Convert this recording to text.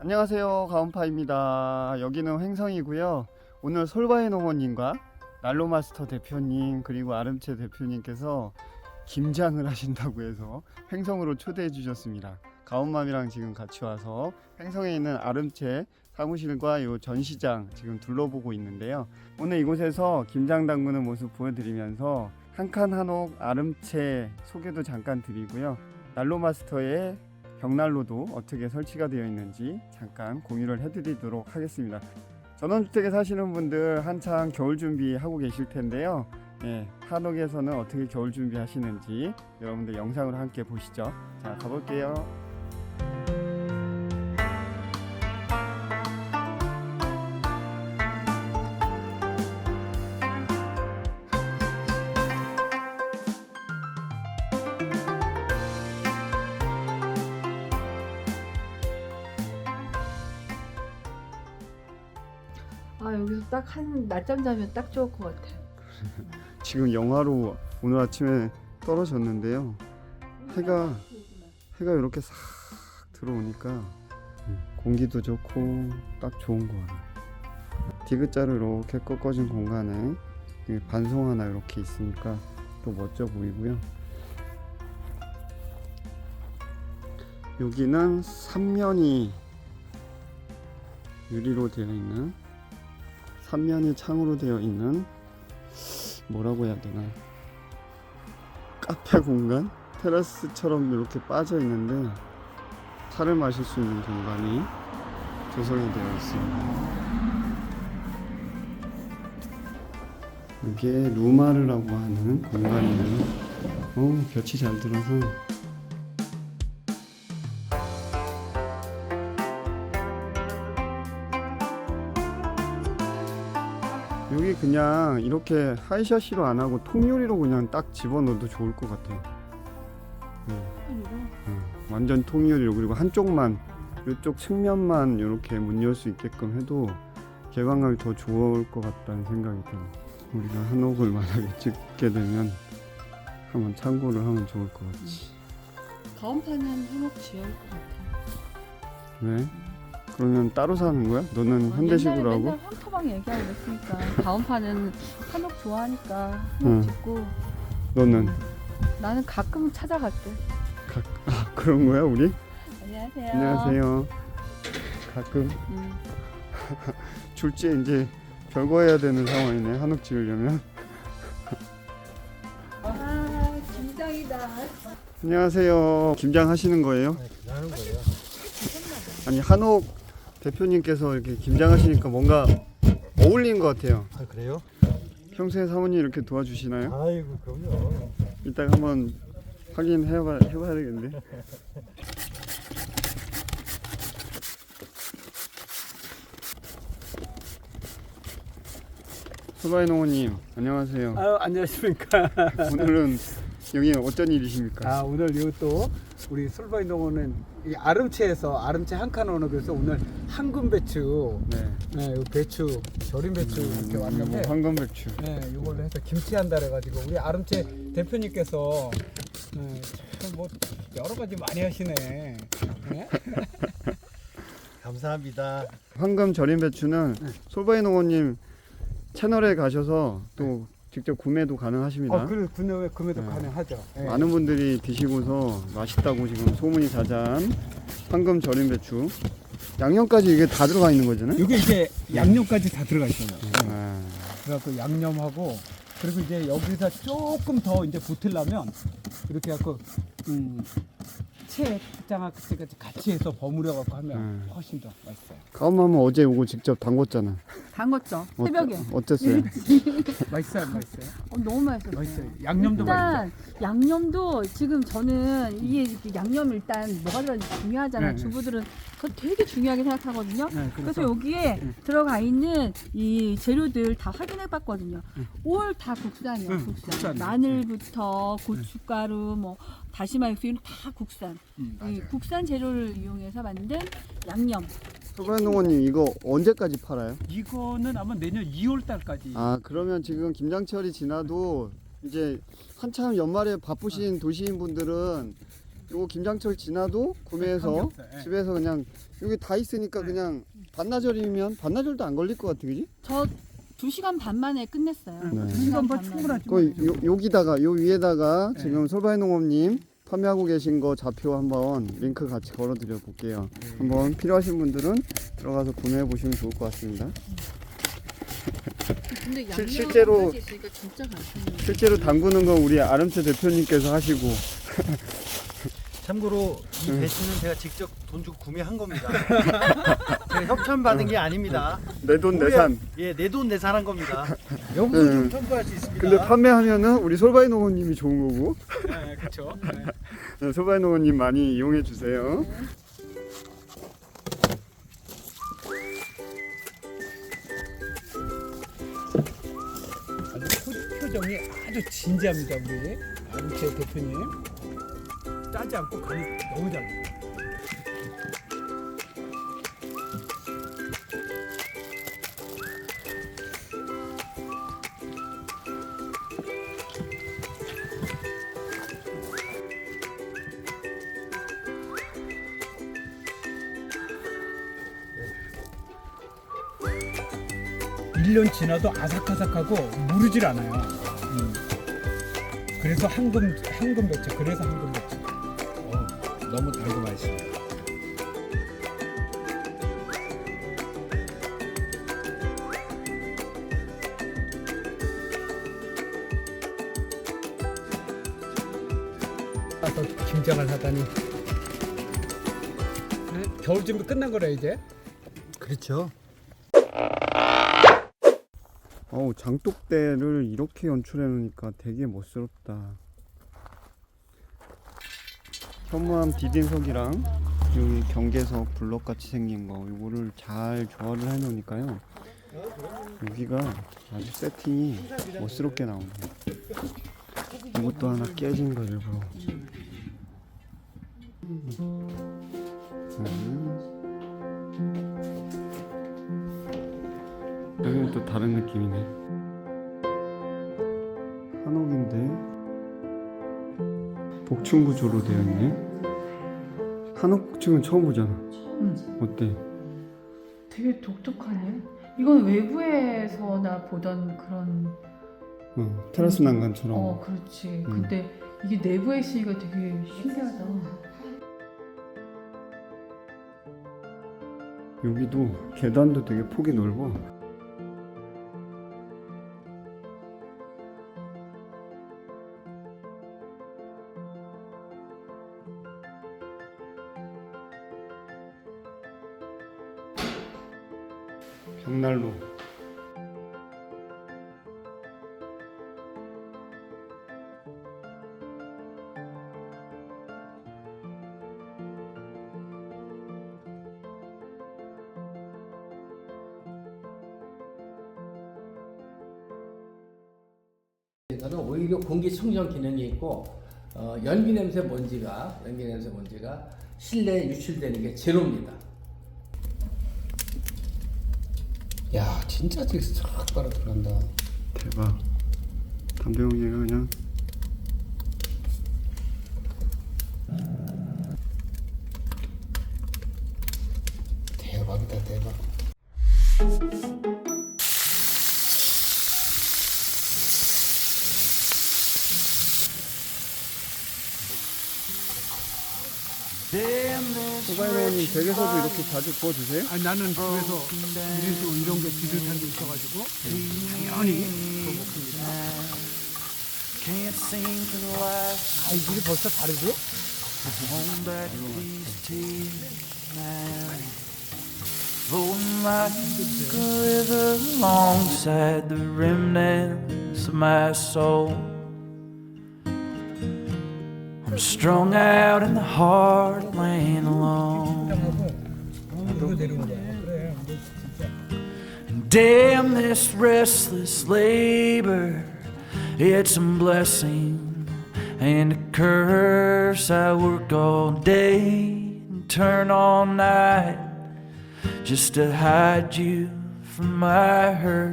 안녕하세요, 가온파입니다. 여기는 횡성이고요. 오늘 솔바이 농원님과 난로마스터 대표님 그리고 아름채 대표님께서 김장을 하신다고 해서 횡성으로 초대해 주셨습니다. 가온맘이랑 지금 같이 와서 횡성에 있는 아름채 사무실과 요 전시장 지금 둘러보고 있는데요. 오늘 이곳에서 김장 담그는 모습 보여드리면서 한칸 한옥 아름채 소개도 잠깐 드리고요. 난로마스터의 벽난로도 어떻게 설치가 되어 있는지 잠깐 공유를 해드리도록 하겠습니다. 전원주택에 사시는 분들 한창 겨울 준비하고 계실 텐데요. 한옥에서는 어떻게 겨울 준비하시는지 여러분들 영상으로 함께 보시죠. 자, 가볼게요. 여기서 딱 한 낮잠 자면 딱 좋을 것 같아. 지금 영하로 오늘 아침에 떨어졌는데요. 해가 이렇게 싹 들어오니까 공기도 좋고 딱 좋은 것 같아요. 디귿자로 이렇게 꺾어진 공간에 반송 하나 이렇게 있으니까 또 멋져 보이고요. 여기는 3면이 유리로 되어 있는 3면이 창으로 되어 있는 뭐라고 해야 되나, 카페 공간? 테라스처럼 이렇게 빠져 있는데 차를 마실 수 있는 공간이 조성이 되어 있습니다. 이게 루마르라고 하는 공간이에요. 볕이 잘 들어서 여기 그냥 이렇게 하이샤시로 안 하고 통유리로 그냥 딱 집어넣어도 좋을 것 같아요. 완전 통유리로, 그리고 한쪽만, 이쪽 측면만 이렇게 문 열 수 있게끔 해도 개방감이 더 좋을 것 같다는 생각이 들어요. 우리가 한옥을 만약에 짓게 되면 한번 참고를 하면 좋을 것 같지. 가온파는 한옥 지어야 할 것 같아. 왜? 그러면 따로 사는 거야? 너는 현대식으로 하고? 맨날 황토방 얘기하고 그랬으니까 가온파는 한옥 좋아하니까 한옥 짓고. 너는? 나는 가끔 찾아갈 때. 그런 거야 우리? 안녕하세요. 안녕하세요. 가끔 줄지에 이제 별거 해야 되는 상황이네, 한옥 지으려면. 김장이다. 안녕하세요. 김장 하시는 거예요? 네, 하는 거예요. 아니, 한옥 대표님께서 이렇게 김장하시니까 뭔가 어울리는 것 같아요. 아, 그래요? 평소에 사모님 이렇게 도와주시나요? 아이고, 그럼요. 이따가 한번 확인해봐야 되겠는데. 솔바이 농원님, 안녕하세요. 아유, 안녕하십니까. 오늘은 여기 어쩐 일이십니까? 오늘 이것도 우리 솔바이 농원은 이 아름채에서 아름채 한칸 원업에서 오늘 황금 배추, 네. 요 배추 절임 배추 이렇게 왔는데, 황금 배추. 이걸로 해서 김치한다 그래가지고 우리 아름채 대표님께서 참 뭐 여러 가지 많이 하시네. 네? 감사합니다. 황금 절임 배추는 솔바이 농원님 채널에 가셔서 또 직접 구매도 가능하십니다. 그래 구매도 가능하죠. 네. 많은 분들이 드시고서 맛있다고 지금 소문이 자자한 황금 절임 배추. 양념까지 이게 다 들어가 있는 거잖아요. 이게 이제 양념까지 다 들어가 있어요. 아, 그래갖고 양념하고, 그리고 이제 여기서 조금 더 이제 붙으려면 이렇게 해갖고 채장아찌 같이 해서 버무려 갖고 하면 훨씬 더 맛있어요. 가온맘은 어제 오고 직접 담궜잖아. 담궜죠. 새벽에. 어땠어요? 맛있어요. 너무 맛있었어요. 맛있어요. 양념도 맛있어요. 일단 양념도 지금 저는 이게 양념 일단 뭐가 들어가는지 중요하잖아요. 네. 주부들은 그거 되게 중요하게 생각하거든요. 네, 그래서 여기에 들어가 있는 이 재료들 다 확인해 봤거든요. 올 다 국산이에요. 국산. 마늘부터 고춧가루, 뭐 다시마 육수 이런 다 국산. 이 국산 재료를 이용해서 만든 양념. 솔바이 농원님 이거 언제까지 팔아요? 이거는 아마 내년 2월 달까지. 아, 그러면 지금 김장철이 지나도 이제 한참 연말에 바쁘신 도시인 분들은 요 김장철 지나도 구매해서 관계없어요. 예. 집에서 그냥 여기 다 있으니까 그냥 반나절이면 반나절도 안 걸릴 것 같아, 그지? 저 2시간 반 만에 끝냈어요. 네. 2시간 반 반 충분하지. 그 여기다가 요 위에다가 네. 지금 솔바이농업님 판매하고 계신 거 좌표 한번 링크 같이 걸어드려 볼게요. 한번 필요하신 분들은 들어가서 구매해 보시면 좋을 것 같습니다. 근데 실제로- 양념까지 있으니까 진짜 간편해요. 실제로 담그는 건 우리 아름채 대표님께서 하시고 참고로 이 배추는 제가 직접 돈 주고 구매한 겁니다. 제가 협찬 받은 게 아닙니다. 내 돈 내산. 예, 내 돈 내산한 겁니다. 여기서 네. 좀 첨부할 수 있습니다. 근데 판매하면은 우리 솔바이농업님이 좋은 거고 네, 그렇죠. 네. 네, 솔바이농업님 많이 이용해 주세요. 아주 표정이 아주 진지합니다, 우리 아름채 대표님. 짜지 않고 간이 너무 잘 나. 일 년 지나도 아삭아삭하고 무르질 않아요. 그래서 황금 배추. 그래서 황금 배추. 너무 달고 맛있어요. 또 김장을 하다니. 네? 겨울 준비 끝난 거라 이제. 그렇죠. 어우, 장독대를 이렇게 연출해 놓으니까 되게 멋스럽다. 현무암 디딤석이랑 여기 경계석 블럭 같이 생긴 거 이거를 잘 조화를 해 놓으니까요. 여기가 아주 세팅이 멋스럽게 나오네. 이것도 하나 깨진 거 일부러. 여기는 또 다른 느낌이네. 한옥인데 복층 구조로 되어 있네. 한옥 복층은 처음 보잖아. 어때? 되게 독특하네. 이건 외부에서나 보던 그런 테라스 난간처럼. 그렇지. 근데 이게 내부에 있으니까 되게 신기하다. 여기도 계단도 되게 폭이 넓어. 벽난로. 저는 오히려 공기청정 기능이 있고 연기 냄새 먼지가 실내에 유출되는 게 제로입니다. 야, 진짜 지금 싹 빨아 들어간다. 대박. 담배용이가 그냥 대박이다, 대박. 소바이너님 댁에서도 이렇게 자주 구워주세요? 아니, 나는 집에서 이런 게 비슷한 게 있어가지고 당연히 먹습니다. 아, 이게 벌써 다르지? Flowing like a river alongside the remnants of my soul. I'm strung out in the heartland alone. 이거 내려온 거야. 그래, 근데 진짜. And damn this restless labor, it's a blessing and a curse. I work all day and turn all night just to hide you from my hurt.